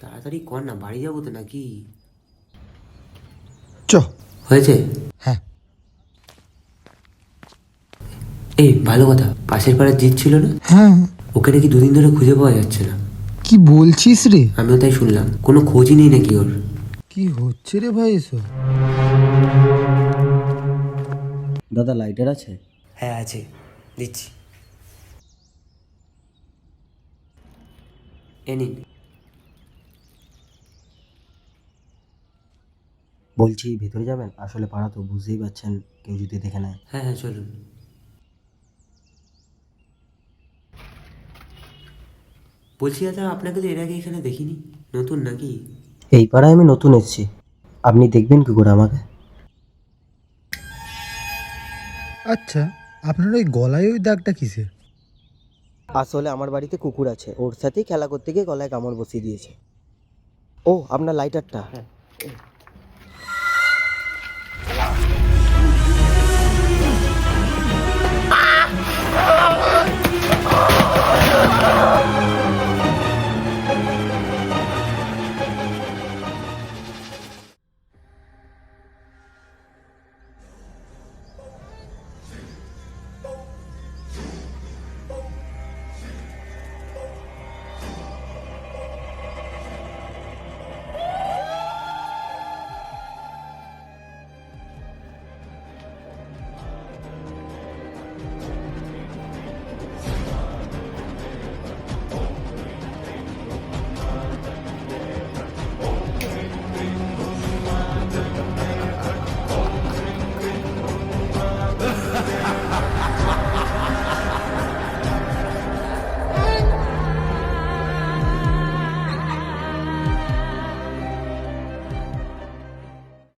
তাড়াতাড়ি কর না, বাড়ি যাবো তো নাকি? চ। হয়েছে? হ্যাঁ। এই ভালো কথা, পাশের পাড়ার জিত ছিল না, হ্যাঁ। ওকে নাকি দুদিন ধরে খুঁজে পাওয়া যাচ্ছে না। কি বলছিস রে? আমিও তাই শুনলাম, কোনো খোঁজই নেই নাকি ওর। কি হচ্ছে রে ভাই এসব? দাদা লাইটার আছে? হ্যাঁ আছে, দিচ্ছি। এ নিন। বলছি ভেতরে যাবেন? আসলে পাড়া তো বুঝতেই পারছেন, কেউ যদি দেখে নেয়। হ্যাঁ হ্যাঁ চলুন। বলছি দাদা, আপনাকে তো এর আগে এখানে দেখিনি, নতুন নাকি? এই পাড়ায় আমি নতুন এসেছি, আপনি দেখবেন কি করে আমাকে? আচ্ছা, আপনার ওই গলায় ওই দাগটা কিসের? আসলে আমার বাড়িতে কুকুর আছে, ওর সাথেই খেলা করতে গিয়ে গলায় কামড় বসিয়ে দিয়েছে। ও আপনার লাইটারটা। হ্যাঁ।